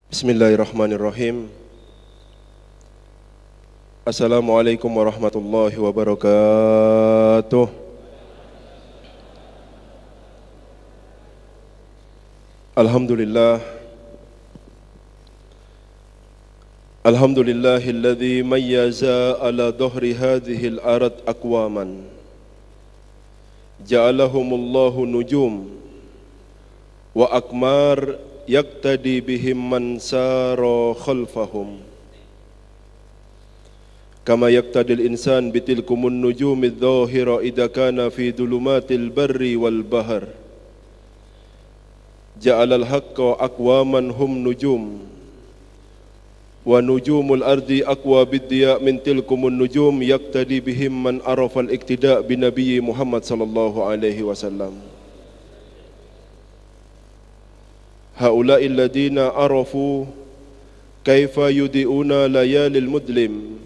Bismillahirrahmanirrahim. Assalamualaikum warahmatullahi wabarakatuh. Alhamdulillah. Alhamdulillahilladzi mayyaza ala dhahri hadhil arad aqwaman ja'alahumullahu nujum wa akmar yaktadi bihim man sara khalfahum kama yaktadil insan bitilkumun nujumid dhahira idha kana fi dhulumatil barri wal bahr ja'alal haqqa aqwaman hum nujum wa nujumul ardi aqwa biddiya min tilkumun nujum yaktadi bihim man arafal iktida' binabiyyi Muhammad sallallahu alaihi wasallam. Haula'i alladhina arafu kaifa yudi'una layalil mudlim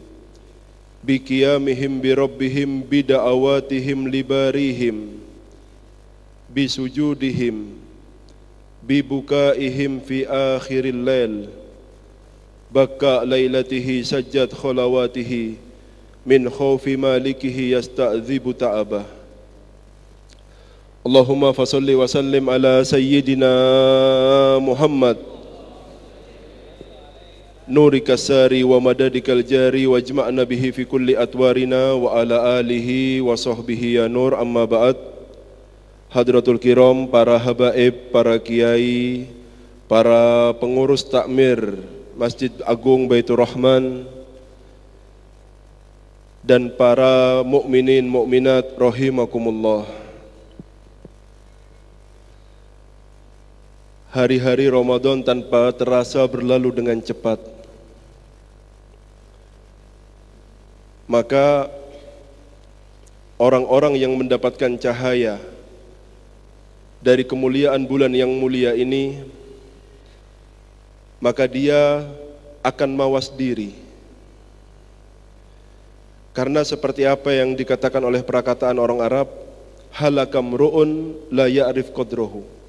biqiyamihim birabbihim bida'awatihim libarihim bisujudihim bibukaihim fi akhiril lail baka lailatihi sajjad khalawatihi min khawfi malikihi yasta'dhibu ta'abah. Allahumma fasalli wa sallim ala sayyidina Muhammad nurika sari wa madadikal jari wajma'na bihi fi kulli atwarina wa ala alihi wa sahbihi ya nur. Amma ba'd. Hadratul kiram, para habaib, para kiai, para pengurus takmir Masjid Agung Baitur Rahman dan para mukminin mukminat rahimakumullah. Hari-hari Ramadan tanpa terasa berlalu dengan cepat. Maka orang-orang yang mendapatkan cahaya dari kemuliaan bulan yang mulia ini, maka dia akan mawas diri. Karena seperti apa yang dikatakan oleh perkataan orang Arab, halakam ru'un la ya'rif qadrahu.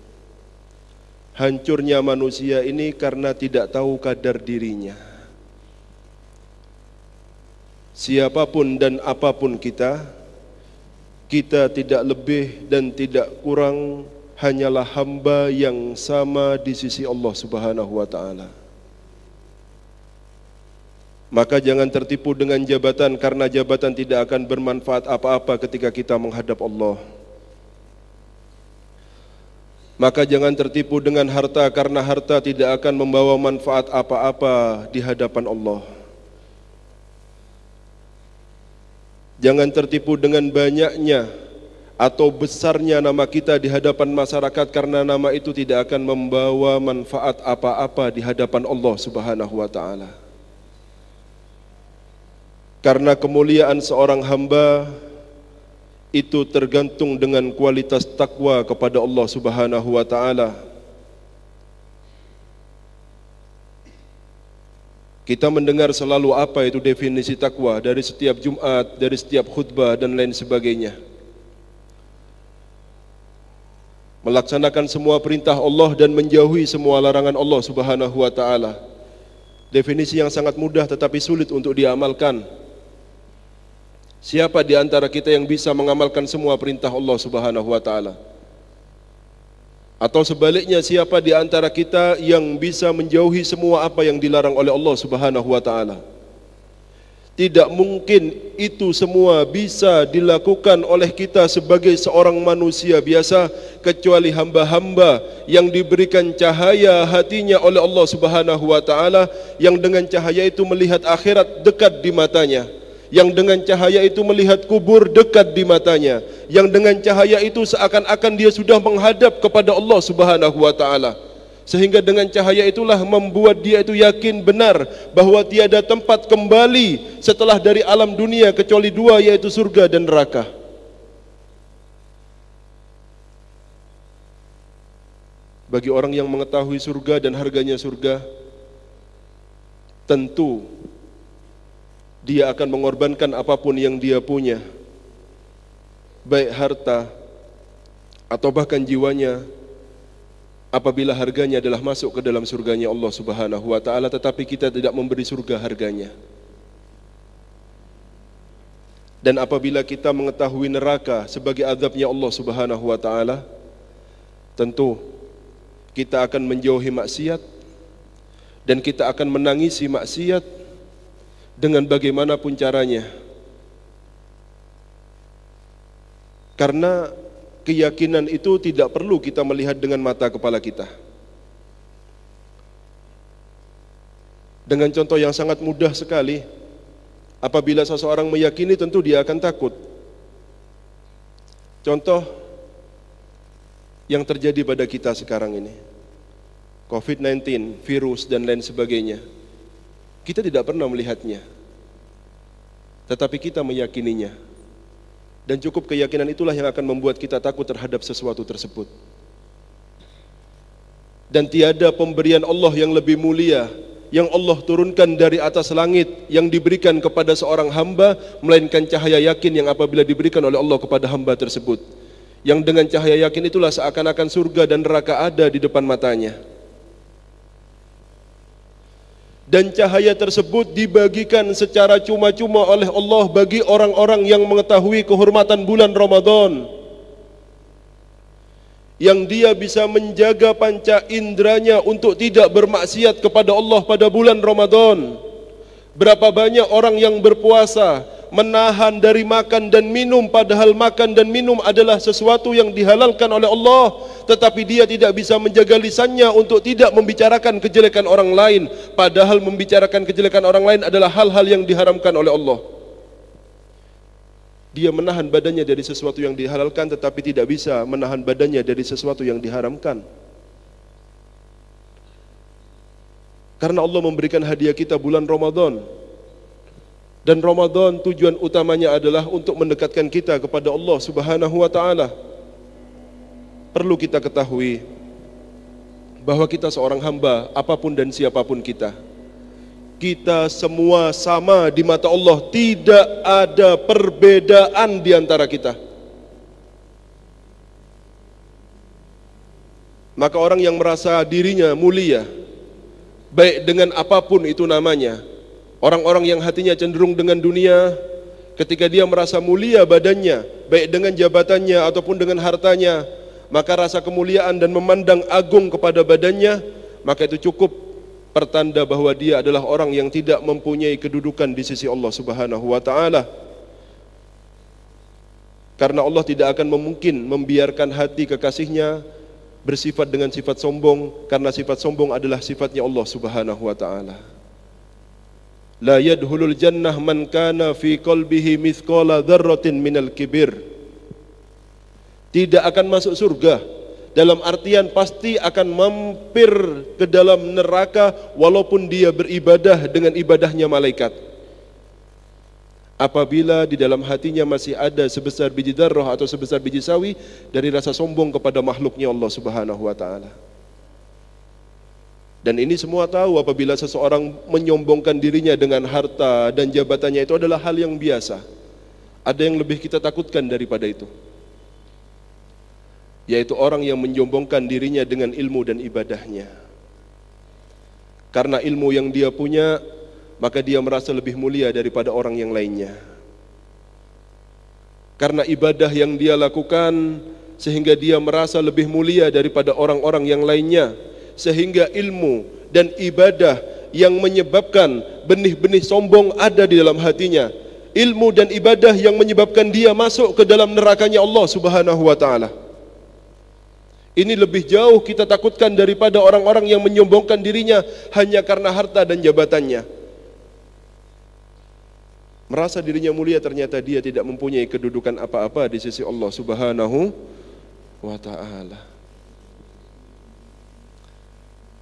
Hancurnya manusia ini karena tidak tahu kadar dirinya. Siapapun dan apapun kita tidak lebih dan tidak kurang, hanyalah hamba yang sama di sisi Allah Subhanahu wa ta'ala. Maka jangan tertipu dengan jabatan, karena jabatan tidak akan bermanfaat apa-apa ketika kita menghadap Allah. Maka jangan tertipu dengan harta, karena harta tidak akan membawa manfaat apa-apa di hadapan Allah. Jangan tertipu dengan banyaknya atau besarnya nama kita di hadapan masyarakat, karena nama itu tidak akan membawa manfaat apa-apa di hadapan Allah Subhanahu wa ta'ala. Karena kemuliaan seorang hamba itu tergantung dengan kualitas takwa kepada Allah Subhanahu wa ta'ala. Kita mendengar selalu apa itu definisi takwa dari setiap Jumat, dari setiap khutbah dan lain sebagainya. Melaksanakan semua perintah Allah dan menjauhi semua larangan Allah Subhanahu wa ta'ala. Definisi yang sangat mudah tetapi sulit untuk diamalkan. Siapa di antara kita yang bisa mengamalkan semua perintah Allah Subhanahu wa ta'ala? Atau sebaliknya, siapa di antara kita yang bisa menjauhi semua apa yang dilarang oleh Allah Subhanahu wa ta'ala? Tidak mungkin itu semua bisa dilakukan oleh kita sebagai seorang manusia biasa, kecuali hamba-hamba yang diberikan cahaya hatinya oleh Allah Subhanahu wa ta'ala, yang dengan cahaya itu melihat akhirat dekat di matanya, yang dengan cahaya itu melihat kubur dekat di matanya, yang dengan cahaya itu seakan-akan dia sudah menghadap kepada Allah Subhanahu wa ta'ala. Sehingga dengan cahaya itulah membuat dia itu yakin benar bahwa tiada tempat kembali setelah dari alam dunia kecuali dua, yaitu surga dan neraka. Bagi orang yang mengetahui surga dan harganya surga, tentu dia akan mengorbankan apapun yang dia punya, baik harta atau bahkan jiwanya, apabila harganya adalah masuk ke dalam surganya Allah Subhanahu wa taala, tetapi kita tidak memberi surga harganya. Dan apabila kita mengetahui neraka sebagai azabnya Allah Subhanahu wa taala, tentu kita akan menjauhi maksiat dan kita akan menangisi maksiat dengan bagaimanapun caranya. Karena keyakinan itu tidak perlu kita melihat dengan mata kepala kita. Dengan contoh yang sangat mudah sekali, apabila seseorang meyakini tentu dia akan takut. Contoh yang terjadi pada kita sekarang ini, COVID-19, virus dan lain sebagainya. Kita tidak pernah melihatnya, tetapi kita meyakininya. Dan cukup keyakinan itulah yang akan membuat kita takut terhadap sesuatu tersebut. Dan tiada pemberian Allah yang lebih mulia yang Allah turunkan dari atas langit yang diberikan kepada seorang hamba, melainkan cahaya yakin yang apabila diberikan oleh Allah kepada hamba tersebut, yang dengan cahaya yakin itulah seakan-akan surga dan neraka ada di depan matanya. Dan cahaya tersebut dibagikan secara cuma-cuma oleh Allah bagi orang-orang yang mengetahui kehormatan bulan Ramadan, yang dia bisa menjaga panca inderanya untuk tidak bermaksiat kepada Allah pada bulan Ramadan. Berapa banyak orang yang berpuasa menahan dari makan dan minum, padahal makan dan minum adalah sesuatu yang dihalalkan oleh Allah, tetapi dia tidak bisa menjaga lisannya untuk tidak membicarakan kejelekan orang lain, padahal membicarakan kejelekan orang lain adalah hal-hal yang diharamkan oleh Allah. Dia menahan badannya dari sesuatu yang dihalalkan, tetapi tidak bisa menahan badannya dari sesuatu yang diharamkan. Karena Allah memberikan hadiah kita bulan Ramadan. Dan Ramadan tujuan utamanya adalah untuk mendekatkan kita kepada Allah Subhanahu wa taala. Perlu kita ketahui bahwa kita seorang hamba, apapun dan siapapun kita semua sama di mata Allah, tidak ada perbedaan di antara kita. Maka orang yang merasa dirinya mulia, baik dengan apapun itu namanya, orang-orang yang hatinya cenderung dengan dunia, ketika dia merasa mulia badannya, baik dengan jabatannya ataupun dengan hartanya, maka rasa kemuliaan dan memandang agung kepada badannya, maka itu cukup pertanda bahwa dia adalah orang yang tidak mempunyai kedudukan di sisi Allah Subhanahu wa taala. Karena Allah tidak akan mungkin membiarkan hati kekasihnya bersifat dengan sifat sombong, karena sifat sombong adalah sifatnya Allah Subhanahu wa taala. La yadkhulul jannah man kana fi qalbihi mithqala dzarratin minal kibir. Tidak akan masuk surga, dalam artian pasti akan mampir ke dalam neraka walaupun dia beribadah dengan ibadahnya malaikat. Apabila di dalam hatinya masih ada sebesar biji dzarrah atau sebesar biji sawi dari rasa sombong kepada makhluknya Allah Subhanahu wa taala. Dan ini semua tahu, apabila seseorang menyombongkan dirinya dengan harta dan jabatannya, itu adalah hal yang biasa. Ada yang lebih kita takutkan daripada itu, yaitu orang yang menyombongkan dirinya dengan ilmu dan ibadahnya. Karena ilmu yang dia punya, maka dia merasa lebih mulia daripada orang yang lainnya. Karena ibadah yang dia lakukan, sehingga dia merasa lebih mulia daripada orang-orang yang lainnya. Sehingga ilmu dan ibadah yang menyebabkan benih-benih sombong ada di dalam hatinya. Ilmu dan ibadah yang menyebabkan dia masuk ke dalam nerakanya Allah Subhanahu wa taala. Ini lebih jauh kita takutkan daripada orang-orang yang menyombongkan dirinya hanya karena harta dan jabatannya. Merasa dirinya mulia, ternyata dia tidak mempunyai kedudukan apa-apa di sisi Allah Subhanahu wa taala.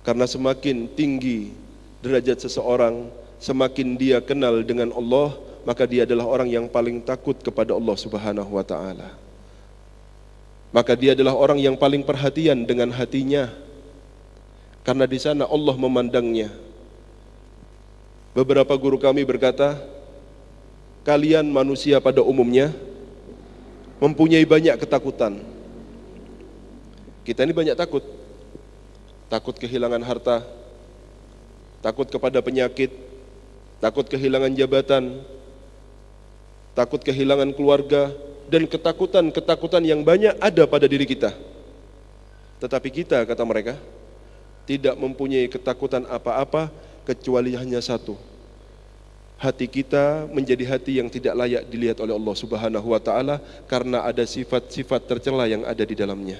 Karena semakin tinggi derajat seseorang, semakin dia kenal dengan Allah, maka dia adalah orang yang paling takut kepada Allah Subhanahu wa taala. Maka dia adalah orang yang paling perhatian dengan hatinya, karena di sana Allah memandangnya. Beberapa guru kami berkata, kalian manusia pada umumnya mempunyai banyak ketakutan. Kita ini banyak takut. takut kehilangan harta, takut kepada penyakit, takut kehilangan jabatan, takut kehilangan keluarga, dan ketakutan-ketakutan yang banyak ada pada diri kita. Tetapi kita, kata mereka, tidak mempunyai ketakutan apa-apa kecuali hanya satu. Hati kita menjadi hati yang tidak layak dilihat oleh Allah Subhanahu wa taala karena ada sifat-sifat tercela yang ada di dalamnya.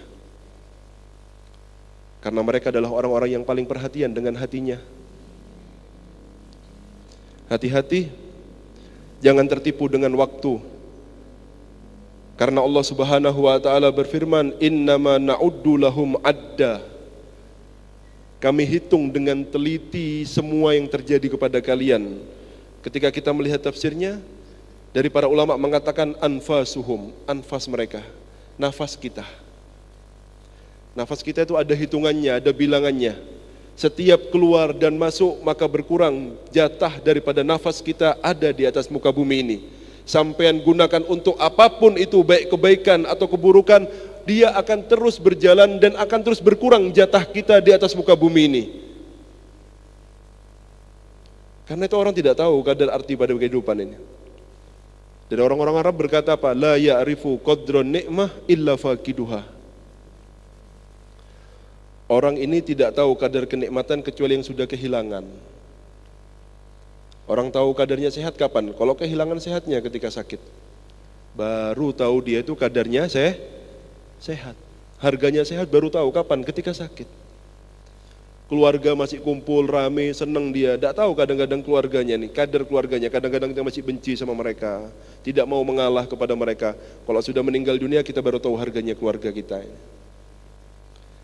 Karena mereka adalah orang-orang yang paling perhatian dengan hatinya. Hati-hati, jangan tertipu dengan waktu. Karena Allah Subhanahu wa taala berfirman, "Innama na'uddu lahum adda." Kami hitung dengan teliti semua yang terjadi kepada kalian. Ketika kita melihat tafsirnya, dari para ulama mengatakan anfasuhum, anfas mereka, nafas kita. Nafas kita itu ada hitungannya, ada bilangannya. Setiap keluar dan masuk maka berkurang jatah daripada nafas kita ada di atas muka bumi ini. Sampean gunakan untuk apapun itu, baik kebaikan atau keburukan, dia akan terus berjalan dan akan terus berkurang jatah kita di atas muka bumi ini. Karena itu orang tidak tahu kadar arti pada kehidupan ini. Dan orang-orang Arab berkata apa? La ya'rifu qadron ni'mah illa faqiduha. Orang ini tidak tahu kadar kenikmatan kecuali yang sudah kehilangan. Orang tahu kadarnya sehat kapan? Kalau kehilangan sehatnya ketika sakit. Baru tahu dia itu kadarnya sehat. Harganya sehat baru tahu kapan? Ketika sakit. Keluarga masih kumpul, rame, senang dia. Tidak tahu kadang-kadang keluarganya nih, kadar keluarganya. Kadang-kadang kita masih benci sama mereka. Tidak mau mengalah kepada mereka. Kalau sudah meninggal dunia kita baru tahu harganya keluarga kita ini.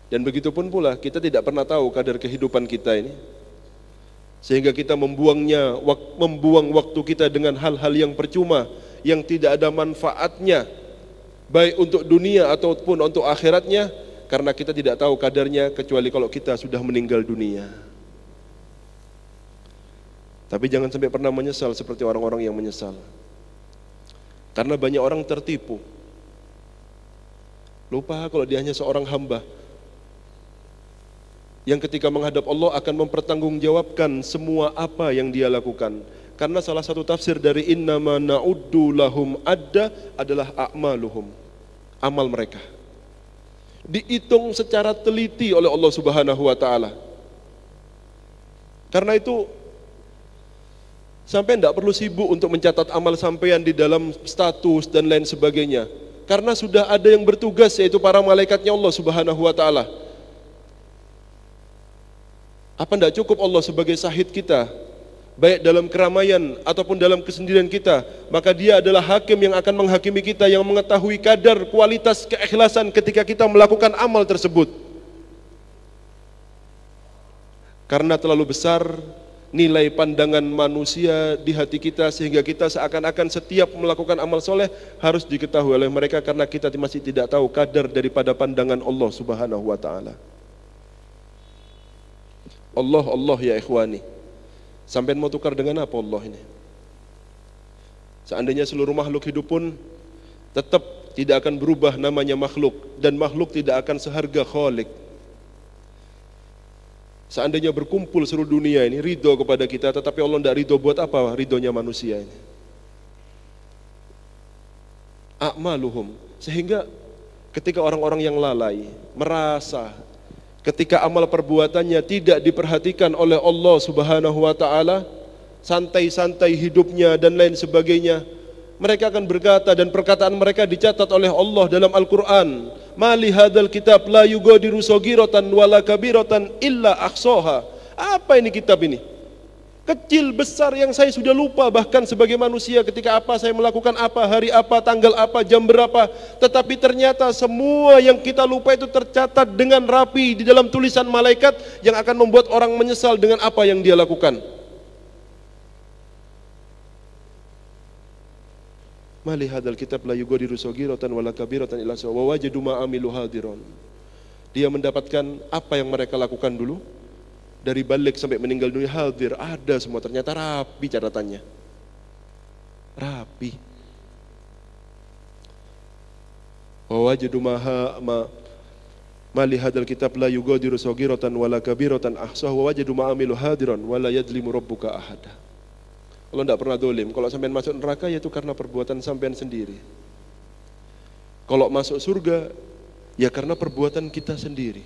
Dan begitu pun pula kita tidak pernah tahu kadar kehidupan kita ini. Sehingga kita membuang waktu kita dengan hal-hal yang percuma, yang tidak ada manfaatnya, baik untuk dunia ataupun untuk akhiratnya, karena kita tidak tahu kadarnya kecuali kalau kita sudah meninggal dunia. Tapi jangan sampai pernah menyesal seperti orang-orang yang menyesal. Karena banyak orang tertipu. Lupa kalau dia hanya seorang hamba yang ketika menghadap Allah akan mempertanggungjawabkan semua apa yang dia lakukan. Karena salah satu tafsir dari innama na'uddu lahum adda adalah a'maluhum, amal mereka. Dihitung secara teliti oleh Allah Subhanahu wa taala. Karena itu sampai tidak perlu sibuk untuk mencatat amal sampean di dalam status dan lain sebagainya. Karena sudah ada yang bertugas, yaitu para malaikatnya Allah Subhanahu wa taala. Apa tidak cukup Allah sebagai sahid kita, baik dalam keramaian ataupun dalam kesendirian kita, maka dia adalah hakim yang akan menghakimi kita, yang mengetahui kadar kualitas keikhlasan ketika kita melakukan amal tersebut. Karena terlalu besar nilai pandangan manusia di hati kita, sehingga kita seakan-akan setiap melakukan amal soleh harus diketahui oleh mereka, karena kita masih tidak tahu kadar daripada pandangan Allah Subhanahu wa ta'ala. Allah ya ikhwani, sampai mau tukar dengan apa Allah ini? Seandainya seluruh makhluk hidup pun tetap tidak akan berubah namanya makhluk, dan makhluk tidak akan seharga Khalik. Seandainya berkumpul seluruh dunia ini ridho kepada kita, tetapi Allah tidak ridho, buat apa ridhonya manusia ini? A'maluhum. Sehingga ketika orang-orang yang lalai merasa ketika amal perbuatannya tidak diperhatikan oleh Allah Subhanahu wa ta'ala, santai-santai hidupnya dan lain sebagainya, mereka akan berkata, dan perkataan mereka dicatat oleh Allah dalam Al-Quran, mali hadzal kitab la yugadiru saghiratan wala kabiratan illa ahsaha. Apa ini kitab ini? Kecil besar yang saya sudah lupa bahkan sebagai manusia, ketika apa saya melakukan apa, hari apa, tanggal apa, jam berapa. Tetapi ternyata semua yang kita lupa itu tercatat dengan rapi di dalam tulisan malaikat yang akan membuat orang menyesal dengan apa yang dia lakukan. Mali hadzal kitab la yughadiru saghiratan wala kabiratan illa ahsaha wa wajadu ma amilu hadiron. Dia mendapatkan apa yang mereka lakukan dulu, dari balik sampai meninggal dunia, hadir, ada semua, ternyata rapi catatannya, rapi. Wa wajadu Mali hadzal kitab la yughadiru shaghiratan wala kabiratan ahsahu wa wajadu ma amilu hadiran wala yadlimu rabbuka ahada. Allah tidak pernah dolim. Kalau sampean masuk neraka yaitu karena perbuatan sampean sendiri. Kalau masuk surga ya karena perbuatan kita sendiri.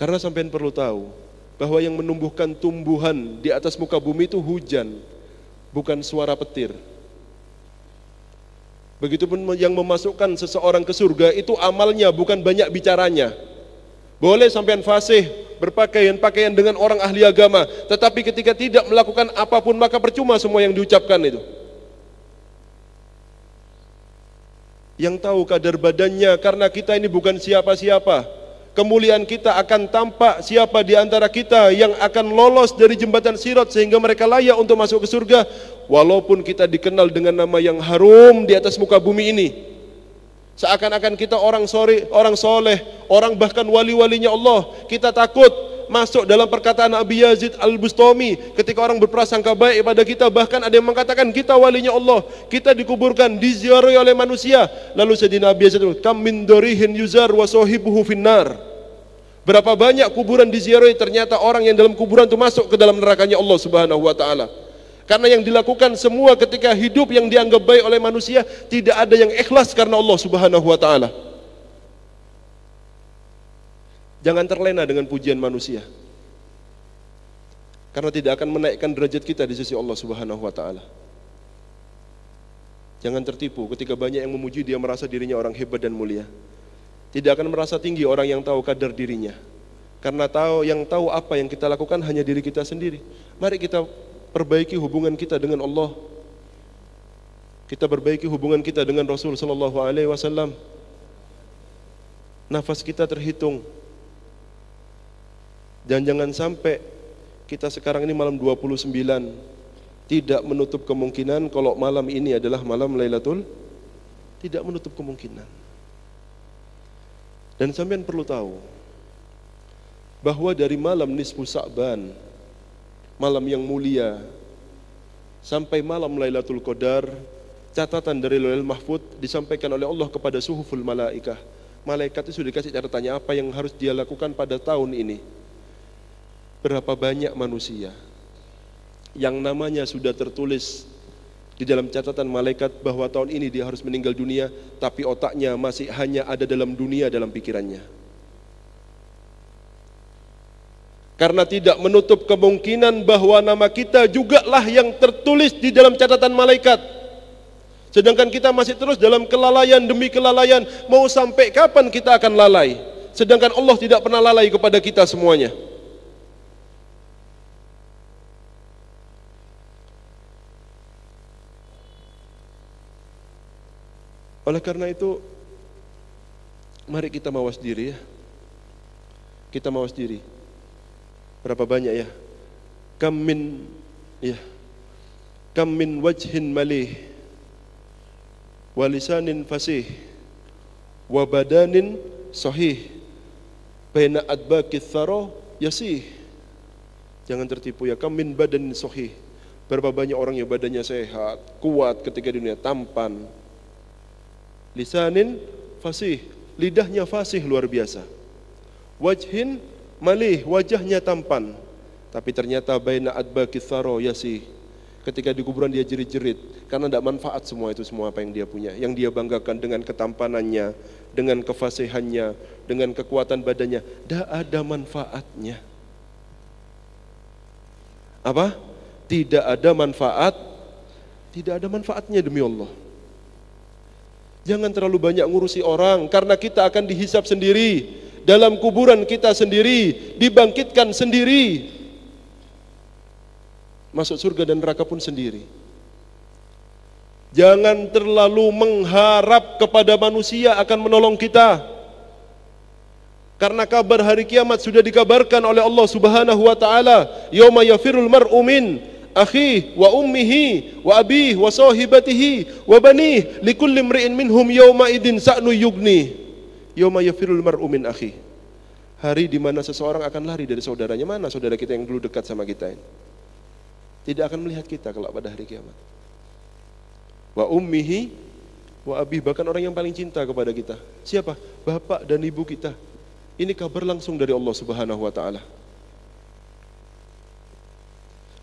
Karena sampean perlu tahu bahwa yang menumbuhkan tumbuhan di atas muka bumi itu hujan, bukan suara petir. Begitupun yang memasukkan seseorang ke surga itu amalnya, bukan banyak bicaranya. Boleh sampean fasih, berpakaian dengan orang ahli agama, tetapi ketika tidak melakukan apapun maka percuma semua yang diucapkan itu. Yang tahu kadar badannya, karena kita ini bukan siapa-siapa. Kemuliaan kita akan tampak siapa di antara kita yang akan lolos dari jembatan Sirat sehingga mereka layak untuk masuk ke surga, walaupun kita dikenal dengan nama yang harum di atas muka bumi ini. Seakan-akan kita orang soleh, orang bahkan wali-walinya Allah. Kita takut masuk dalam perkataan Abi Yazid Al-Bustami ketika orang berprasangka baik pada kita, bahkan ada yang mengatakan kita walinya Allah. Kita dikuburkan, diziarahi oleh manusia. Lalu Sayyidina Abi Yazid, kam min dorihin yuzar wa sahibuhu finnar. Berapa banyak kuburan diziarahi, ternyata orang yang dalam kuburan itu masuk ke dalam nerakanya Allah Subhanahu wa taala. Karena yang dilakukan semua ketika hidup yang dianggap baik oleh manusia, tidak ada yang ikhlas karena Allah Subhanahu wa taala. Jangan terlena dengan pujian manusia, karena tidak akan menaikkan derajat kita di sisi Allah Subhanahu wa taala. Jangan tertipu ketika banyak yang memuji dia merasa dirinya orang hebat dan mulia. Tidak akan merasa tinggi orang yang tahu kadar dirinya. Karena yang tahu apa yang kita lakukan hanya diri kita sendiri. Mari kita perbaiki hubungan kita dengan Allah. Kita perbaiki hubungan kita dengan Rasul sallallahu alaihi wasallam. Nafas kita terhitung. Dan jangan sampai kita sekarang ini malam 29 tidak menutup kemungkinan kalau malam ini adalah malam Lailatul, tidak menutup kemungkinan. Dan sampean perlu tahu bahwa dari malam nisfu Sa'ban, malam yang mulia, sampai malam Lailatul Qadar, catatan dari Lauhul Mahfuz disampaikan oleh Allah kepada suhuful malaikah. Malaikat itu sudah dikasih catatannya apa yang harus dia lakukan pada tahun ini. Berapa banyak manusia yang namanya sudah tertulis di dalam catatan malaikat bahwa tahun ini dia harus meninggal dunia, tapi otaknya masih hanya ada dalam dunia, dalam pikirannya. Karena tidak menutup kemungkinan bahwa nama kita jugalah yang tertulis di dalam catatan malaikat. Sedangkan kita masih terus dalam kelalaian demi kelalaian. Mau sampai kapan kita akan lalai? Sedangkan Allah tidak pernah lalai kepada kita semuanya. Oleh karena itu, mari kita mawas diri ya. Kita mawas diri. Berapa banyak ya? Kam min wajhin malih wa lisanin fasih wa badanin sahih baina adbaqi thara yasih. Jangan tertipu ya. Kam min badanin sahih. Berapa banyak orang yang badannya sehat, kuat ketika di dunia, tampan. Lisanin fasih, lidahnya fasih luar biasa. Wajhin malih, wajahnya tampan, tapi ternyata baina adbaqi thara yasih. Ketika di kuburan dia jerit-jerit karena tidak manfaat semua apa yang dia punya, yang dia banggakan dengan ketampanannya, dengan kefasihannya, dengan kekuatan badannya, tidak ada manfaatnya. Apa? Tidak ada manfaat, tidak ada manfaatnya demi Allah. Jangan terlalu banyak ngurusi orang, karena kita akan dihisab sendiri, dalam kuburan kita sendiri, dibangkitkan sendiri, masuk surga dan neraka pun sendiri. Jangan terlalu mengharap kepada manusia akan menolong kita, karena kabar hari kiamat sudah dikabarkan oleh Allah Subhanahu wa taala, yauma yafirul mar'u min akhi wa ummihi wa abihi wa sahibatihi wa banih likulli imri'in minhum yawma idin sa'nu yugni. Yauma yafirul mar'u min akhi. Hari di mana seseorang akan lari dari saudaranya. Mana saudara kita yang dulu dekat sama kita ini? Tidak akan melihat kita kelak pada hari kiamat. Wa ummihi wa wa abi, bahkan orang yang paling cinta kepada kita. Siapa? Bapak dan ibu kita. Ini kabar langsung dari Allah Subhanahu wa taala.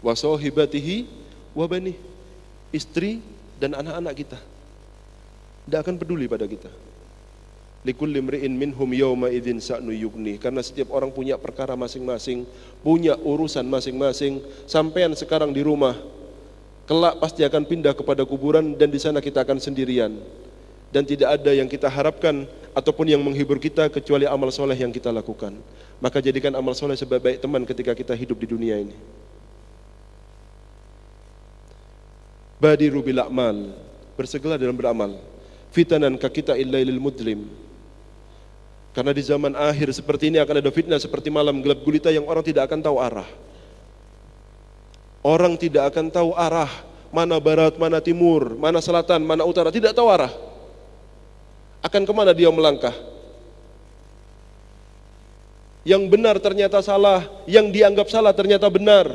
Wa sahibatihi wa bani, istri dan anak-anak kita. Tidak akan peduli pada kita. Likulli imri'in minhum yawma idzin sa'nu yughni, karena setiap orang punya perkara masing-masing, punya urusan masing-masing. Sampean sekarang di rumah, kelak pasti akan pindah kepada kuburan dan di sana kita akan sendirian. Dan tidak ada yang kita harapkan ataupun yang menghibur kita kecuali amal soleh yang kita lakukan. Maka jadikan amal soleh sebaik-baik teman ketika kita hidup di dunia ini. Badiru bil a'mal, bersegera dalam beramal. Fitanan ka kita illailil mudlim, karena di zaman akhir seperti ini akan ada fitnah seperti malam gelap gulita yang orang tidak akan tahu arah. Orang tidak akan tahu arah, mana barat, mana timur, mana selatan, mana utara, tidak tahu arah. Akan kemana dia melangkah? Yang benar ternyata salah, yang dianggap salah ternyata benar.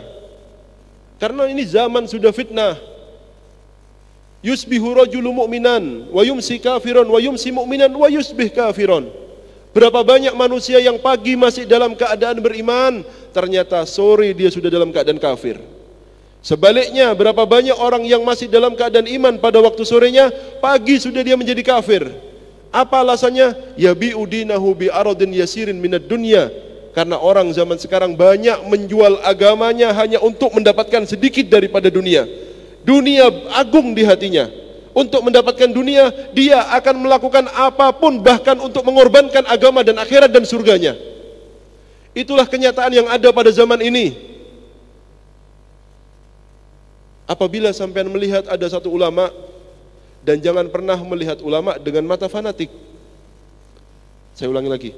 Karena ini zaman sudah fitnah. Yusbihu rajulu mu'minan wa yumsi kafiron wa yumsi mu'minan wa yusbih kafiron. Berapa banyak manusia yang pagi masih dalam keadaan beriman, ternyata sore dia sudah dalam keadaan kafir. Sebaliknya, berapa banyak orang yang masih dalam keadaan iman pada waktu sorenya, pagi sudah dia menjadi kafir. Apa alasannya? Yabi'u dinahu bi'aradin yasirin minad dunya. Karena orang zaman sekarang banyak menjual agamanya hanya untuk mendapatkan sedikit daripada dunia. Dunia agung di hatinya. Untuk mendapatkan dunia, dia akan melakukan apapun, bahkan untuk mengorbankan agama dan akhirat dan surganya. Itulah kenyataan yang ada pada zaman ini. Apabila sampean melihat ada satu ulama, dan jangan pernah melihat ulama dengan mata fanatik. Saya ulangi lagi,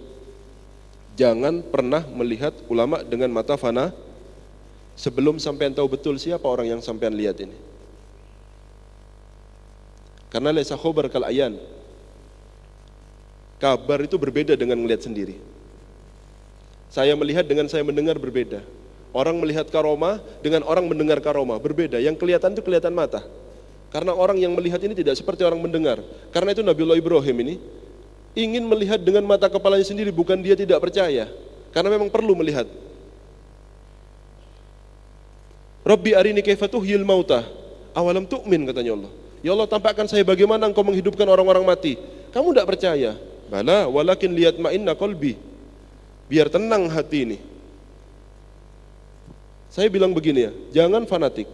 jangan pernah melihat ulama dengan mata fana sebelum sampean tahu betul siapa orang yang sampean lihat ini. Karena laisa khobar kal ayan. Kabar itu berbeda dengan melihat sendiri. Saya melihat dengan saya mendengar berbeda. Orang melihat karomah dengan orang mendengar karomah berbeda. Yang kelihatan itu kelihatan mata. Karena orang yang melihat ini tidak seperti orang mendengar. Karena itu Nabiullah Ibrahim ini ingin melihat dengan mata kepalanya sendiri, bukan dia tidak percaya. Karena memang perlu melihat. Rabbi arini kaifa tuhyil mauta awalam tu'min, katanya Allah. Ya Allah, tampakkan saya bagaimana engkau menghidupkan orang-orang mati. Kamu tidak percaya? Bala, walakin liyatma'inna qalbi. Biar tenang hati ini. Saya bilang begini ya, jangan fanatik.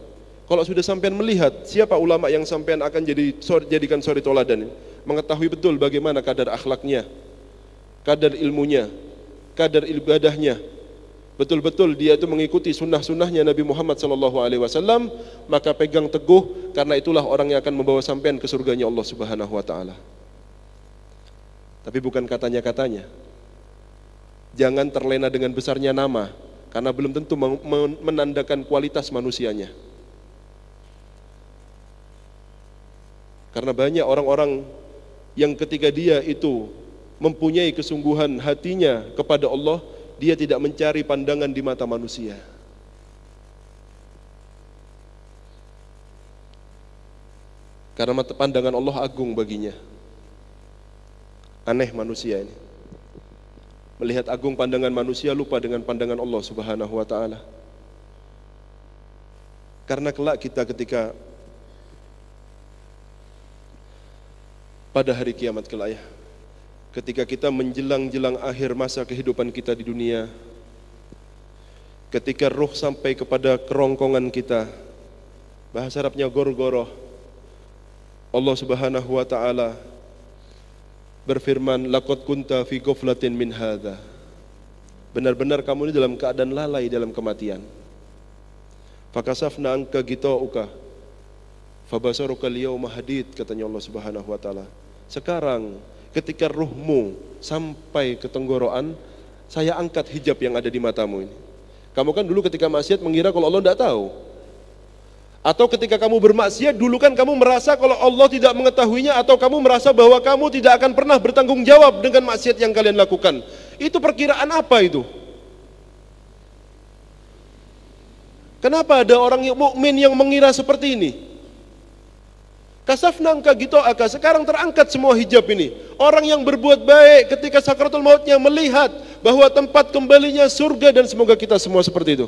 Kalau sudah sampean melihat siapa ulama yang sampean akan jadikan suri toladan, mengetahui betul bagaimana kadar akhlaknya, kadar ilmunya, kadar ibadahnya, betul-betul dia itu mengikuti sunnah-sunnahnya Nabi Muhammad SAW, maka pegang teguh, karena itulah orang yang akan membawa sampean ke surganya Allah Subhanahu wa taala. Tapi bukan katanya-katanya. Jangan terlena dengan besarnya nama, karena belum tentu menandakan kualitas manusianya. Karena banyak orang-orang yang ketika dia itu mempunyai kesungguhan hatinya kepada Allah, dia tidak mencari pandangan di mata manusia. Karena mata pandangan Allah agung baginya. Aneh manusia ini. Melihat agung pandangan manusia, lupa dengan pandangan Allah Subhanahu wa taala. Karena kelak kita ketika pada hari kiamat kelak ya, ketika kita menjelang-jelang akhir masa kehidupan kita di dunia, ketika ruh sampai kepada kerongkongan kita, bahasa Arabnya gorgoroh, Allah Subhanahu wa taala berfirman, laqad kunta fi ghaflatin min hadza. Benar-benar kamu ini dalam keadaan lalai dalam kematian. Fakasafna anka ghita'uka fabasaruka al-yawma hadid, katanya Allah Subhanahu wa taala. Sekarang ketika ruhmu sampai ke tenggorokan, saya angkat hijab yang ada di matamu ini. Kamu kan dulu ketika maksiat mengira kalau Allah tidak tahu. Atau ketika kamu bermaksiat dulu kan kamu merasa kalau Allah tidak mengetahuinya, atau kamu merasa bahwa kamu tidak akan pernah bertanggung jawab dengan maksiat yang kalian lakukan. Itu perkiraan apa itu? Kenapa ada orang yang mukmin yang mengira seperti ini? Kasafna angka gito'aka, sekarang terangkat semua hijab ini. Orang yang berbuat baik ketika sakaratul mautnya melihat bahwa tempat kembalinya surga, dan semoga kita semua seperti itu,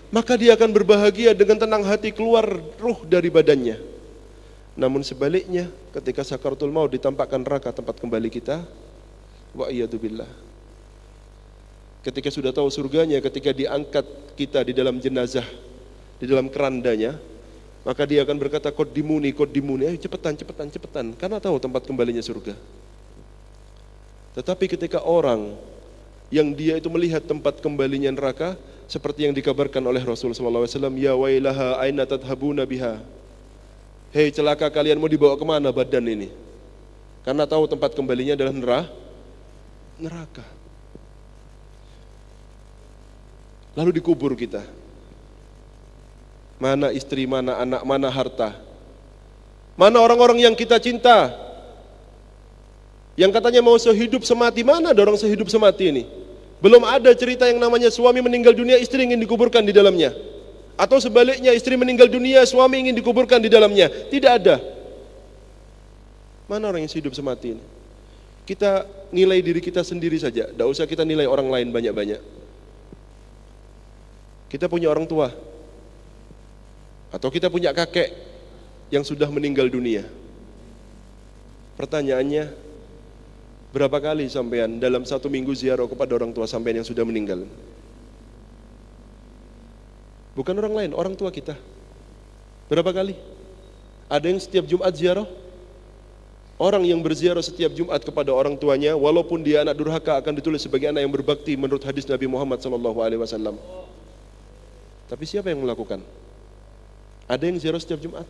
maka dia akan berbahagia dengan tenang hati keluar ruh dari badannya. Namun sebaliknya, ketika sakaratul maut ditampakkan neraka tempat kembali kita, wa iyadzubillah. Ketika sudah tahu surganya, ketika diangkat kita di dalam jenazah, di dalam kerandanya, maka dia akan berkata, Qaddimuni, ayo cepetan, karena tahu tempat kembalinya surga. Tetapi ketika orang yang dia itu melihat tempat kembalinya neraka, seperti yang dikabarkan oleh Rasulullah SAW, ya wailaha aina tadhabuna biha, hei celaka kalian, mau dibawa kemana badan ini? Karena tahu tempat kembalinya adalah neraka. Lalu dikubur kita. Mana istri, mana anak, mana harta, mana orang-orang yang kita cinta, yang katanya mau sehidup semati. Mana ada orang sehidup semati ini? Belum ada cerita yang namanya suami meninggal dunia, istri ingin dikuburkan di dalamnya. Atau sebaliknya, istri meninggal dunia, suami ingin dikuburkan di dalamnya. Tidak ada. Mana orang yang sehidup semati ini? Kita nilai diri kita sendiri saja, tidak usah kita nilai orang lain banyak-banyak. Kita punya orang tua, atau kita punya kakek yang sudah meninggal dunia. Pertanyaannya, berapa kali sampean dalam satu minggu ziarah kepada orang tua sampean yang sudah meninggal? Bukan orang lain, orang tua kita. Berapa kali? Ada yang setiap Jumat ziarah? Orang yang berziarah setiap Jumat kepada orang tuanya, walaupun dia anak durhaka, akan ditulis sebagai anak yang berbakti menurut hadis Nabi Muhammad SAW. Tapi siapa yang melakukan? Ada yang ziarah setiap Jumat?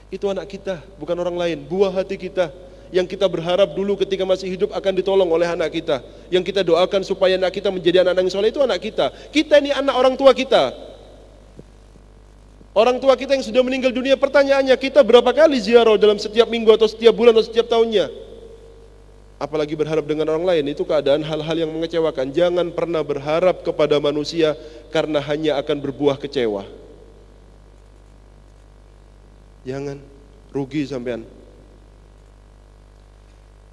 Itu anak kita, bukan orang lain. Buah hati kita, yang kita berharap dulu ketika masih hidup akan ditolong oleh anak kita, yang kita doakan supaya anak kita menjadi anak yang soleh, itu anak kita. Kita ini anak orang tua kita. Orang tua kita yang sudah meninggal dunia, pertanyaannya, kita berapa kali ziarah dalam setiap minggu atau setiap bulan atau setiap tahunnya? Apalagi berharap dengan orang lain, itu keadaan hal-hal yang mengecewakan. Jangan pernah berharap kepada manusia karena hanya akan berbuah kecewa. Jangan, rugi sampean.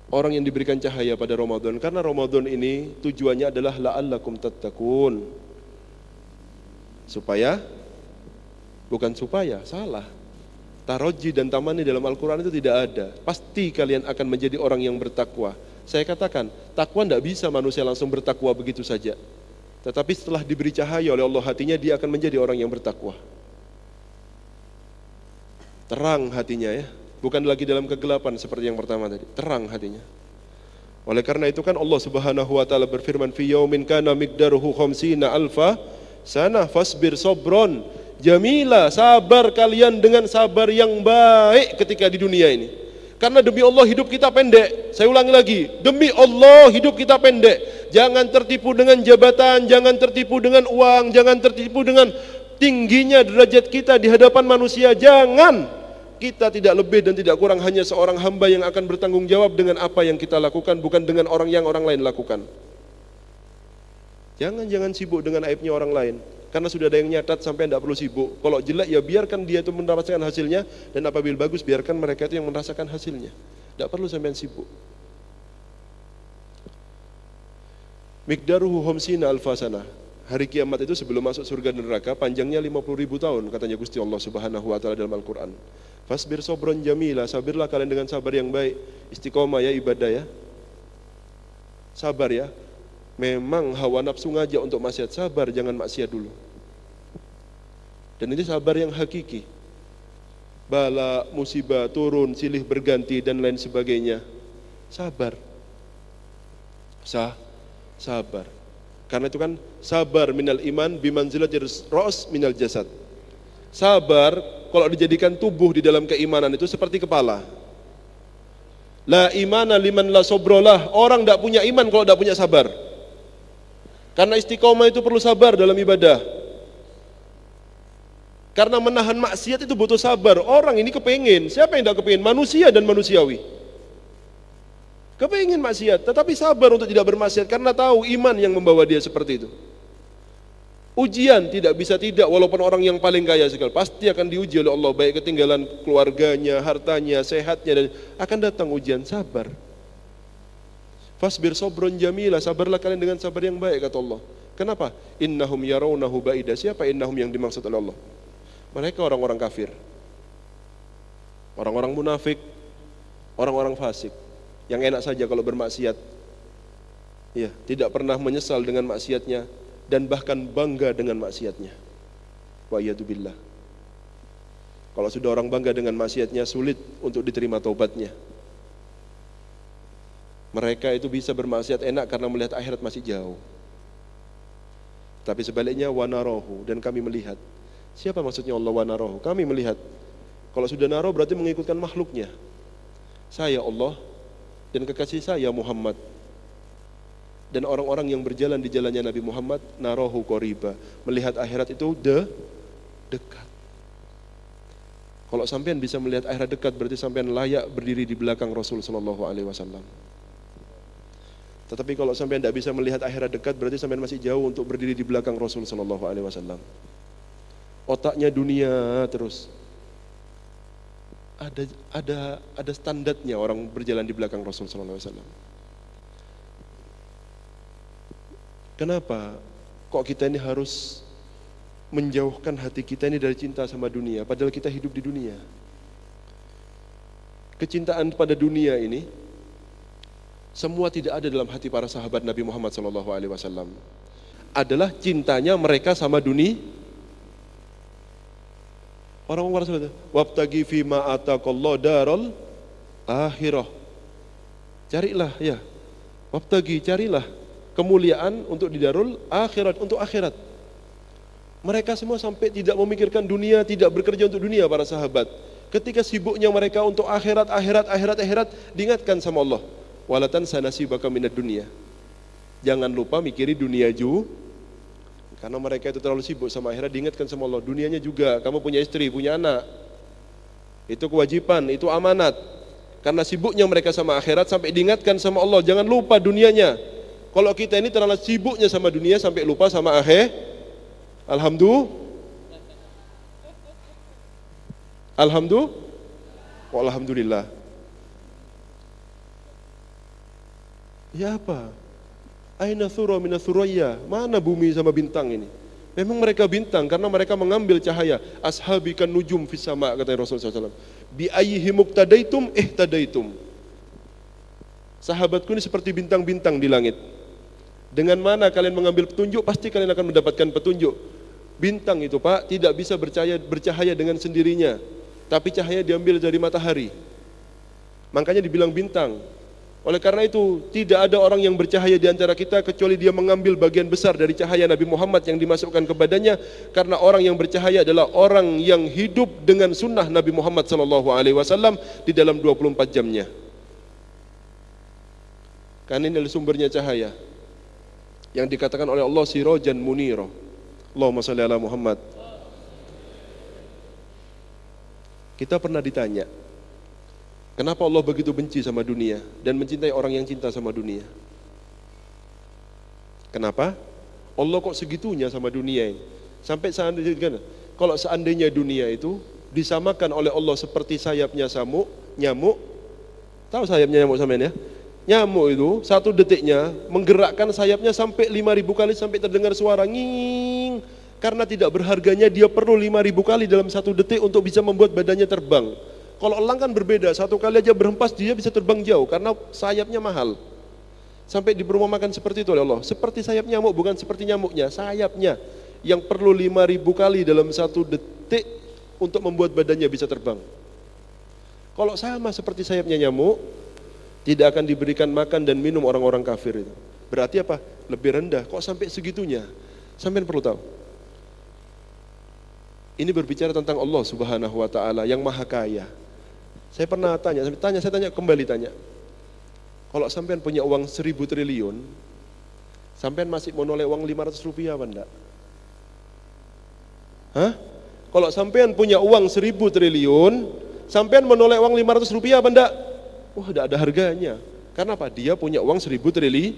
Orang yang diberikan cahaya pada Ramadan, karena Ramadan ini tujuannya adalah la'allakum tattaqun. Salah. Taroji dan tamani dalam Al-Quran itu tidak ada. Pasti kalian akan menjadi orang yang bertakwa. Saya katakan, takwa tidak bisa manusia langsung bertakwa begitu saja. Tetapi setelah diberi cahaya oleh Allah hatinya, dia akan menjadi orang yang bertakwa. Terang hatinya ya, bukan lagi dalam kegelapan seperti yang pertama tadi. Terang hatinya. Oleh karena itu kan Allah Subhanahu wa taala berfirman, fi yaumin kana miqdaruhu khamsina alfa sanah fasbir sabron jamila, sabar kalian dengan sabar yang baik ketika di dunia ini. Karena demi Allah hidup kita pendek. Saya ulangi lagi, demi Allah hidup kita pendek. Jangan tertipu dengan jabatan, jangan tertipu dengan uang, jangan tertipu dengan tingginya derajat kita di hadapan manusia. Jangan. Kita tidak lebih dan tidak kurang, hanya seorang hamba yang akan bertanggung jawab dengan apa yang kita lakukan, bukan dengan orang yang orang lain lakukan. Jangan sibuk dengan aibnya orang lain. Karena sudah ada yang nyatat, sampai tidak perlu sibuk. Kalau jelek ya biarkan dia itu merasakan hasilnya, dan apabila bagus biarkan mereka itu yang merasakan hasilnya. Tidak perlu sampai sibuk. Miqdaruhu khamsina alfasana. Hari kiamat itu sebelum masuk surga dan neraka panjangnya 50.000 tahun, katanya Gusti Allah Subhanahu wa taala dalam Al-Qur'an. Fasbir sabron jamila, sabirlah kalian dengan sabar yang baik. Istiqomah ya, ibadah ya. Sabar ya. Memang hawa nafsu ngajak untuk maksiat, sabar, jangan maksiat dulu. Dan ini sabar yang hakiki. Bala, musibah, turun, silih berganti dan lain sebagainya. Sabar. Sabar. Karena itu kan sabar minal iman bimanzilatir ra's minal jasad. Sabar kalau dijadikan tubuh di dalam keimanan itu seperti kepala. La imana liman la sobrolah. Orang tidak punya iman kalau tidak punya sabar. Karena istiqomah itu perlu sabar dalam ibadah. Karena menahan maksiat itu butuh sabar. Orang ini kepingin, siapa yang tidak kepingin? Manusia dan manusiawi. Kepingin maksiat, tetapi sabar untuk tidak bermaksiat karena tahu iman yang membawa dia seperti itu. Ujian tidak bisa tidak, walaupun orang yang paling kaya sekali pasti akan diuji oleh Allah, baik ketinggalan keluarganya, hartanya, sehatnya, dan akan datang ujian. Sabar. Fasbir sabron jamila, sabarlah kalian dengan sabar yang baik, kata Allah. Kenapa? Innahum yarawnahu ba'ida. Siapa innahum yang dimaksud oleh Allah? Mereka orang-orang kafir, orang-orang munafik, orang-orang fasik, yang enak saja kalau bermaksiat, ya, tidak pernah menyesal dengan maksiatnya, dan bahkan bangga dengan maksiatnya. Wa iyadzubillah. Kalau sudah orang bangga dengan maksiatnya, sulit untuk diterima taubatnya. Mereka itu bisa bermaksiat enak karena melihat akhirat masih jauh. Tapi sebaliknya, wa narahu, dan kami melihat. Siapa maksudnya Allah wa narahu? Kami melihat. Kalau sudah naro berarti mengikutkan makhluknya. Saya Allah dan kekasih saya Muhammad, dan orang-orang yang berjalan di jalannya Nabi Muhammad, narohu qoriba, melihat akhirat itu dekat. Kalau sampean bisa melihat akhirat dekat, berarti sampean layak berdiri di belakang Rasul sallallahu alaihi wasallam. Tetapi kalau sampean tidak bisa melihat akhirat dekat, berarti sampean masih jauh untuk berdiri di belakang Rasul sallallahu alaihi wasallam. Otaknya dunia terus. Ada standarnya orang berjalan di belakang Rasul sallallahu alaihi wasallam. Kenapa kok kita ini harus menjauhkan hati kita ini dari cinta sama dunia, padahal kita hidup di dunia? Kecintaan pada dunia ini semua tidak ada dalam hati para sahabat Nabi Muhammad SAW. Adalah cintanya mereka sama dunia. Orang-orang sahabat, wabtagi fima ataqallahu daral akhirah. Carilah ya, wabtagi, carilah kemuliaan untuk di darul akhirat, untuk akhirat. Mereka semua sampai tidak memikirkan dunia, tidak bekerja untuk dunia para sahabat. Ketika sibuknya mereka untuk akhirat, diingatkan sama Allah, walatan sanasibaka minad dunia. Jangan lupa mikiri dunia juga. Karena mereka itu terlalu sibuk sama akhirat, diingatkan sama Allah, dunianya juga, kamu punya istri, punya anak. Itu kewajiban, itu amanat. Karena sibuknya mereka sama akhirat sampai diingatkan sama Allah, jangan lupa dunianya. Kalau kita ini terlalu sibuknya sama dunia sampai lupa sama akhir. Alhamdulillah. Ya apa? Aina thura mina thuraya? Mana bumi sama bintang ini? Memang mereka bintang karena mereka mengambil cahaya. Ashabi kan nujum fis sama, kata Rasulullah SAW. Bi ayyihi muqtadaitum ihtadaitum. Sahabatku ini seperti bintang-bintang di langit. Dengan mana kalian mengambil petunjuk, pasti kalian akan mendapatkan petunjuk. Bintang itu Pak tidak bisa bercahaya dengan sendirinya, tapi cahaya diambil dari matahari. Makanya dibilang bintang. Oleh karena itu tidak ada orang yang bercahaya di antara kita kecuali dia mengambil bagian besar dari cahaya Nabi Muhammad yang dimasukkan kepadanya. Karena orang yang bercahaya adalah orang yang hidup dengan sunnah Nabi Muhammad SAW di dalam 24 jamnya. Karena ini adalah sumbernya cahaya yang dikatakan oleh Allah sirajan munira. Allahumma shalli ala Muhammad. Kita pernah ditanya, kenapa Allah begitu benci sama dunia dan mencintai orang yang cinta sama dunia? Kenapa? Allah kok segitunya sama dunia ini? Sampai seandainya, kalau seandainya dunia itu disamakan oleh Allah seperti sayapnya nyamuk. Tahu sayapnya nyamuk sampean ya? Nyamuk itu satu detiknya menggerakkan sayapnya sampai 5.000 kali sampai terdengar suara nging. Karena tidak berharganya dia perlu 5.000 kali dalam satu detik untuk bisa membuat badannya terbang. Kalau elang kan berbeda, satu kali aja berhempas dia bisa terbang jauh karena sayapnya mahal. Sampai diperumpamakan seperti itu oleh Allah. Seperti sayap nyamuk, bukan seperti nyamuknya, sayapnya yang perlu 5.000 kali dalam satu detik untuk membuat badannya bisa terbang. Kalau sama seperti sayapnya nyamuk, tidak akan diberikan makan dan minum orang-orang kafir itu. Berarti apa? Lebih rendah. Kok sampai segitunya? Sampai perlu tahu. Ini berbicara tentang Allah Subhanahu wa taala yang Maha Kaya. Saya pernah tanya. Kalau sampean punya uang 1.000 triliun, sampean masih mau nolak uang 500 rupiah apa enggak? Hah? Kalau sampean punya uang 1.000 triliun, sampean menolak uang 500 rupiah apa enggak? Wah, tidak ada harganya. Karena apa? Dia punya uang 1.000 triliun.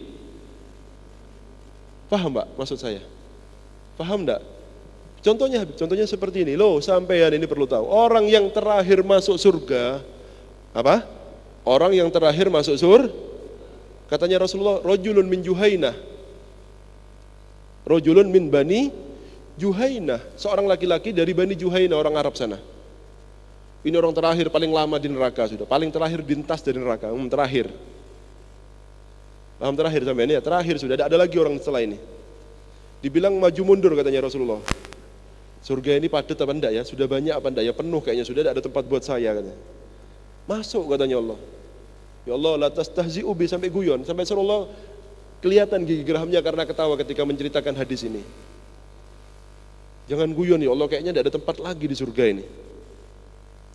Paham Mbak maksud saya? Paham enggak? Contohnya seperti ini. Loh, sampean ini perlu tahu. Orang yang terakhir masuk surga, apa? Orang yang terakhir masuk surga, katanya Rasulullah, rajulun min Juhainah. Rajulun min Bani Juhainah, seorang laki-laki dari Bani Juhainah, orang Arab sana. Ini orang terakhir paling lama di neraka sudah, paling terakhir dintas dari neraka, terakhir. Paham terakhir sampean ya? Terakhir sudah, ada lagi orang setelah ini. Dibilang maju mundur katanya Rasulullah. Surga ini padat apa enggak ya? Sudah banyak apa enggak ya? Penuh kayaknya, sudah tidak ada tempat buat saya katanya. Masuk katanya Allah. Ya Allah, la tastahzi'u bi, sampai guyon, sampai Rasulullah kelihatan gigi geramnya karena ketawa ketika menceritakan hadis ini. Jangan guyon ya Allah, kayaknya tidak ada tempat lagi di surga ini.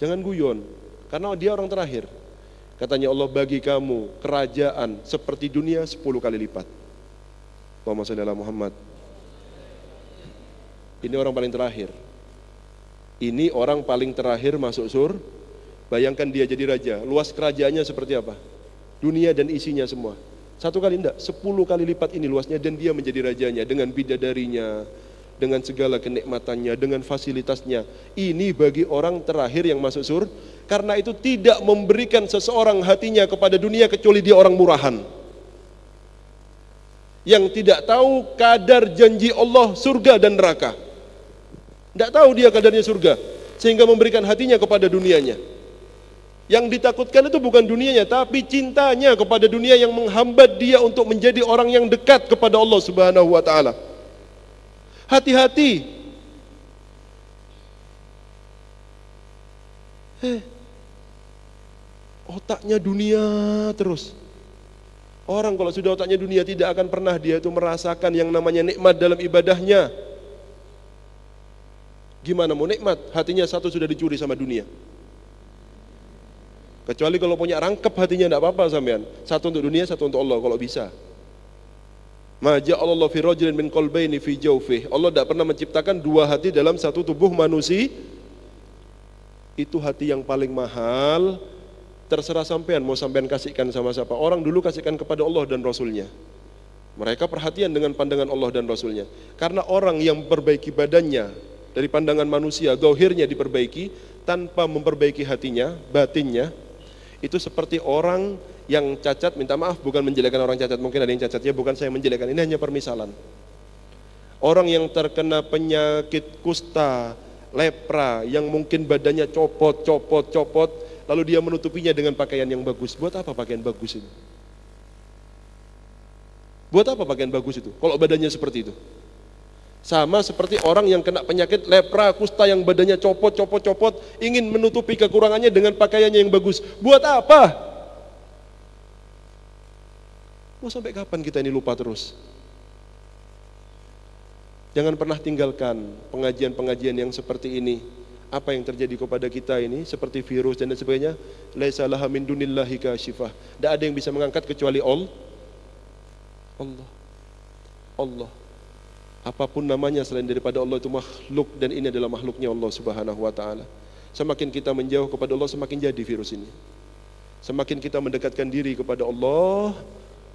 Jangan guyon, karena dia orang terakhir. Katanya Allah, bagi kamu kerajaan seperti dunia 10 kali lipat. Allahumma shalli ala Muhammad. Ini orang paling terakhir. Ini orang paling terakhir masuk surga. Bayangkan dia jadi raja, luas kerajaannya seperti apa? Dunia dan isinya semua. 1 kali enggak, 10 kali lipat ini luasnya, dan dia menjadi rajanya dengan bidadarinya, dengan segala kenikmatannya, dengan fasilitasnya. Ini bagi orang terakhir yang masuk surga. Karena itu tidak memberikan seseorang hatinya kepada dunia kecuali dia orang murahan, yang tidak tahu kadar janji Allah surga dan neraka. Tidak tahu dia kadarnya surga, sehingga memberikan hatinya kepada dunianya. Yang ditakutkan itu bukan dunianya, tapi cintanya kepada dunia yang menghambat dia untuk menjadi orang yang dekat kepada Allah Subhanahu wa taala. Hati-hati. Otaknya dunia terus. Orang kalau sudah otaknya dunia, tidak akan pernah dia itu merasakan yang namanya nikmat dalam ibadahnya. Gimana mau nikmat? Hatinya satu sudah dicuri sama dunia. Kecuali kalau punya rangkep hatinya, tidak apa-apa sampean. Satu untuk dunia, satu untuk Allah kalau bisa. Ma ja'alallahu fi rajulin min qalbayni fi jawfihi. Allah tidak pernah menciptakan 2 hati dalam satu tubuh manusia. Itu hati yang paling mahal. Terserah sampean mau sampean kasihkan sama siapa. Orang dulu kasihkan kepada Allah dan Rasulnya. Mereka perhatian dengan pandangan Allah dan Rasulnya. Karena orang yang memperbaiki badannya dari pandangan manusia, zahirnya diperbaiki tanpa memperbaiki hatinya, batinnya, itu seperti orang yang cacat. Minta maaf, bukan menjelekkan orang cacat, mungkin ada yang cacatnya, bukan saya menjelekkan, ini hanya permisalan. Orang yang terkena penyakit kusta, lepra, yang mungkin badannya copot, lalu dia menutupinya dengan pakaian yang bagus. Buat apa pakaian bagus itu? Buat apa pakaian bagus itu kalau badannya seperti itu? Sama seperti orang yang kena penyakit lepra, kusta, yang badannya copot, ingin menutupi kekurangannya dengan pakaiannya yang bagus. Buat apa? Mau sampai kapan kita ini lupa terus? Jangan pernah tinggalkan pengajian-pengajian yang seperti ini. Apa yang terjadi kepada kita ini seperti virus dan sebagainya, laisa laha min dunillahi kasyifah. Tidak ada yang bisa mengangkat kecuali Allah. Apapun namanya selain daripada Allah itu makhluk, dan ini adalah makhluknya Allah Subhanahu wa taala. Semakin kita menjauh kepada Allah, semakin jadi virus ini. Semakin kita mendekatkan diri kepada Allah,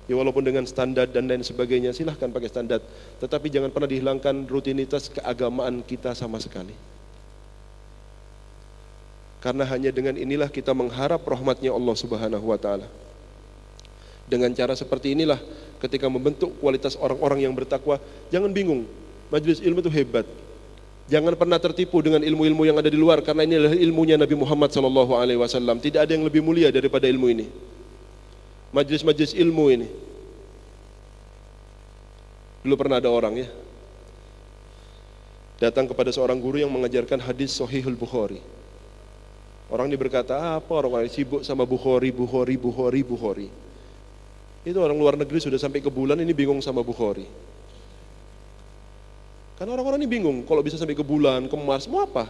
ya walaupun dengan standar dan lain sebagainya, silahkan pakai standar, tetapi jangan pernah dihilangkan rutinitas keagamaan kita sama sekali. Karena hanya dengan inilah kita mengharap rahmatnya Allah Subhanahu wa taala. Dengan cara seperti inilah ketika membentuk kualitas orang-orang yang bertakwa. Jangan bingung, majelis ilmu itu hebat. Jangan pernah tertipu dengan ilmu-ilmu yang ada di luar, karena ini adalah ilmunya Nabi Muhammad SAW. Tidak ada yang lebih mulia daripada ilmu ini. Majelis-majelis ilmu ini. Dulu pernah ada orang ya, datang kepada seorang guru yang mengajarkan hadis Sahihul Bukhari. Orang ini berkata, apa orang sibuk sama Bukhari. Itu orang luar negeri sudah sampai ke bulan, ini bingung sama Bukhari. Karena orang-orang ini bingung, kalau bisa sampai ke bulan, ke Mars, mau apa?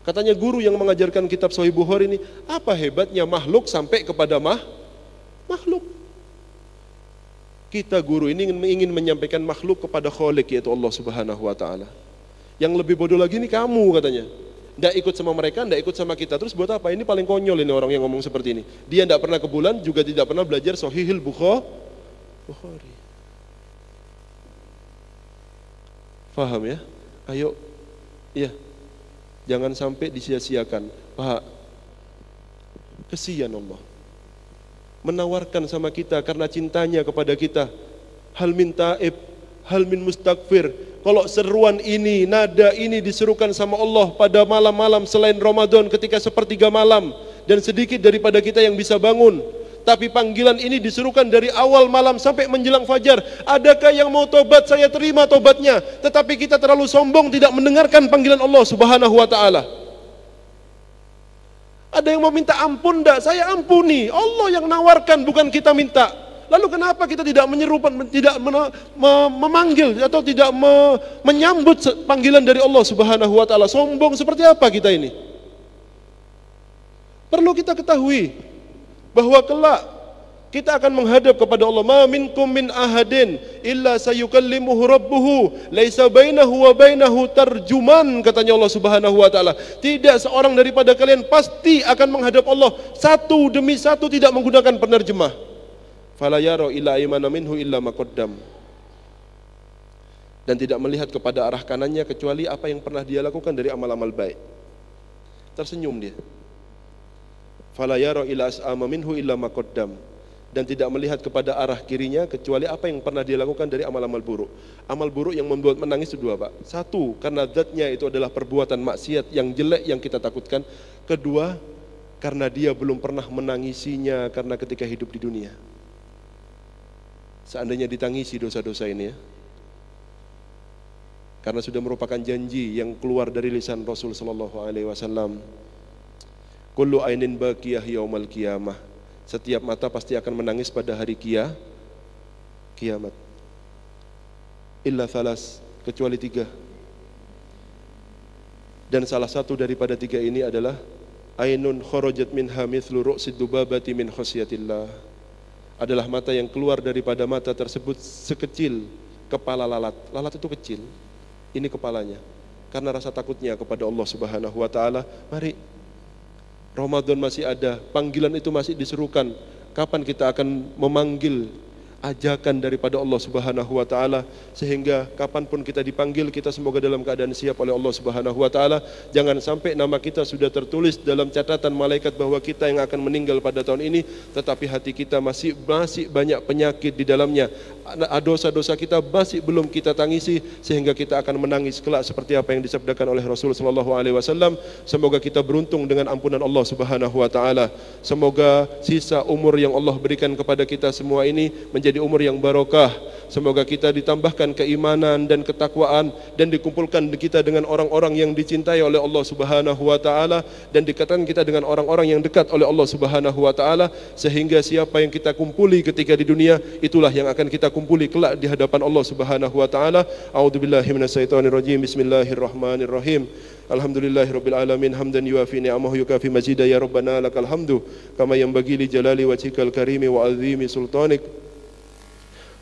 Katanya guru yang mengajarkan kitab Sahih Bukhari ini, apa hebatnya makhluk sampai kepada makhluk? Kita guru ini ingin menyampaikan makhluk kepada Khalik, yaitu Allah Subhanahu wa taala. Yang lebih bodoh lagi ini kamu katanya. Tidak ikut sama mereka, tidak ikut sama kita. Terus buat apa? Ini paling konyol ini orang yang ngomong seperti ini. Dia tidak pernah ke bulan, juga tidak pernah belajar Sahihul Bukhari. Faham ya? Ayo, ya, jangan sampai disia-siakan. Pak, kesian Allah menawarkan sama kita karena cintanya kepada kita. Hal min taib, hal min mustakfir. Kalau seruan ini, nada ini diserukan sama Allah pada malam-malam selain Ramadan ketika sepertiga malam, dan sedikit daripada kita yang bisa bangun. Tapi panggilan ini diserukan dari awal malam sampai menjelang fajar. Adakah yang mau tobat? Saya terima tobatnya. Tetapi kita terlalu sombong tidak mendengarkan panggilan Allah Subhanahu wa ta'ala. Ada yang mau minta ampun enggak? Saya ampuni. Allah yang nawarkan, bukan kita minta. Lalu kenapa kita tidak menyerupan, tidak memanggil atau tidak menyambut panggilan dari Allah Subhanahu wa ta'ala? Sombong seperti apa kita ini? Perlu kita ketahui bahwa kelak kita akan menghadap kepada Allah. Ma minkum min ahadin illa sayukallimuhu rabbuhu laisa bainahu wa bainahu tarjuman, katanya Allah Subhanahu wa taala. Tidak seorang daripada kalian pasti akan menghadap Allah satu demi satu tidak menggunakan penerjemah. Fala yara illa aymana minhu illa ma qaddam. Dan tidak melihat kepada arah kanannya kecuali apa yang pernah dia lakukan dari amal-amal baik. Tersenyum dia. Fala yara illa as'ama minhu illa ma qaddam. Dan tidak melihat kepada arah kirinya kecuali apa yang pernah dia lakukan dari amal-amal buruk. Amal buruk yang membuat menangis itu dua, Pak. Satu, karena zatnya itu adalah perbuatan maksiat yang jelek yang kita takutkan. Kedua, karena dia belum pernah menangisinya karena ketika hidup di dunia. Seandainya ditangisi dosa-dosa ini ya, karena sudah merupakan janji yang keluar dari lisan Rasul sallallahu alaihi wasallam. Kullu ainin baqiyah yaumal qiyamah. Setiap mata pasti akan menangis pada hari kiamat. Illa thalas, kecuali tiga. Dan salah satu daripada tiga ini adalah ainun kharajat minha mithlu ru'sid dubabati min khasyatillah. Adalah mata yang keluar daripada mata tersebut sekecil kepala lalat. Lalat itu kecil. Ini kepalanya. Karena rasa takutnya kepada Allah Subhanahu wa taala. Mari, Ramadan masih ada, panggilan itu masih diserukan. Kapan kita akan memanggil ajakan daripada Allah Subhanahu wa taala, sehingga kapanpun kita dipanggil kita semoga dalam keadaan siap oleh Allah Subhanahu wa taala. Jangan sampai nama kita sudah tertulis dalam catatan malaikat bahwa kita yang akan meninggal pada tahun ini, tetapi hati kita masih banyak penyakit di dalamnya. Dosa-dosa kita masih belum kita tangisi sehingga kita akan menangis kelak seperti apa yang disabdakan oleh Rasul sallallahu alaihi wasallam. Semoga kita beruntung dengan ampunan Allah Subhanahu wa taala. Semoga sisa umur yang Allah berikan kepada kita semua ini menjadi umur yang barokah. Semoga kita ditambahkan keimanan dan ketakwaan dan dikumpulkan kita dengan orang-orang yang dicintai oleh Allah Subhanahu wa taala dan dikatakan kita dengan orang-orang yang dekat oleh Allah Subhanahu wa taala, sehingga siapa yang kita kumpuli ketika di dunia itulah yang akan kita kumpuli kelak di hadapan Allah Subhanahu wa taala. A'udzubillahi minasyaitonirrajim. Bismillahirrahmanirrahim. Alhamdulillahirabbil alamin hamdan yuafi ni'amahu yukafi mazida ya rabbana lakal hamdu kama yanbaghi li jalali wajhikal karimi wa azimi sultanik.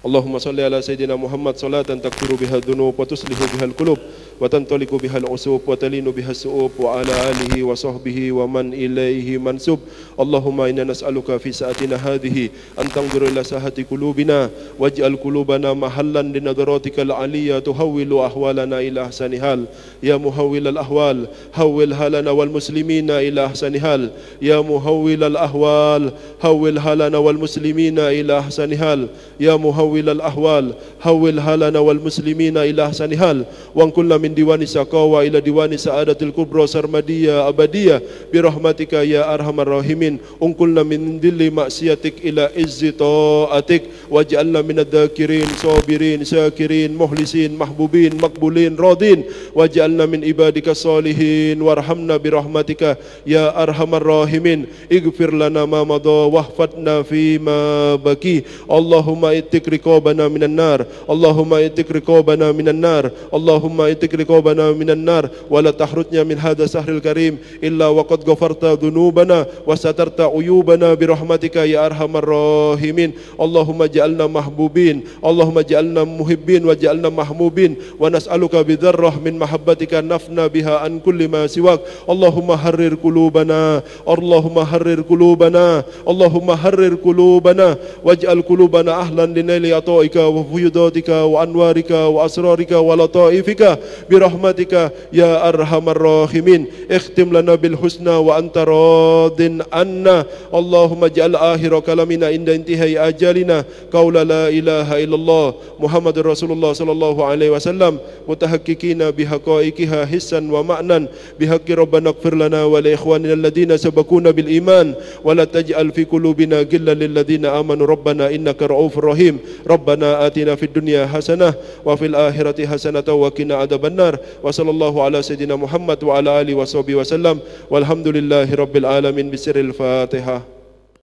Allahumma salli ala sayyidina Muhammad salatan takfiru biha dhunub wa tuslihu biha al-qulub wa tantaliqu biha al-usub wa talinu biha as-su'ub wa ala alihi wa sahbihi wa man ilaihi mansub. Allahumma inna nas'aluka fi sa'atina hadhihi an tanzura ila sahati qulubina waj'al qulubana mahallan li nadratika al-aliyya tuhawwilu ahwalana ila ahsani hal. Ya muhawwil al-ahwal hawwil halana wal muslimina ila ahsani hal. Ya muhawwil al-ahwal hawwil halana wal muslimina ila ahsani hal. Ya muhawwil al-ahwal hawwil halana wal muslimina ila ahsani hal. Wa kullu min diwani saqawa ila diwani sa'adatil kubra sarmadiyya abadiyya bi rahmatika ya arhamar rahimin. Unqulna min dhilli ma'siyatik ila izzi ta'atik waj'alna minadh dhakirin sabirin syakirin muhlisin mahbubin maqbulin radin waj'alna min ibadika salihin warhamna bi rahmatika ya arhamar rahimin. Ighfir lana ma madha wahfatna fi ma baqi. Allahumma ittik riqabana minan nar. Allahumma ittik riqabana minan nar. Allahumma ittik riqabana minan nar wa la tahrutnya min hadha sahril karim illa wa qad ghafarta dhunubana wa satarta uyubana bi rahmatika ya arhamar rahimin. Allahumma ja'alna mahbubin, Allahumma ja'alna muhibbin wa ja'alna mahmubin wa nas'aluka bi dzarrah min mahabbatika nafna biha an kulli ma siwak. Allahumma harrir qulubana, Allahumma harrir qulubana, Allahumma harrir qulubana waj'al qulubana ahlan linaili بفضل عطائك وفيضاتك وأنوارك وأسرارك ولطائفك برحمتك يا أرحم الراحمين. اختم لنا بالحسنى وأنت راض عنا. اللهم اجعل آخر كلامنا عند انتهاء أجالنا قول لا إله إلا الله محمد رسول الله صلى الله عليه وسلم متحققين بحقائقها حسا ومعنى بحق ربنا اغفر لنا ولإخواننا الذين سبقونا بالإيمان ولا تجعل في قلوبنا غلا للذين آمنوا ربنا إنك رؤوف رحيم. ربنا آتنا في الدنيا حسنة وفي الآخرة حسنة وقنا عذاب النار. وصلى الله على سيدنا محمد وعلى آله وصحبه وسلم والحمد لله رب العالمين. بسر الفاتحة.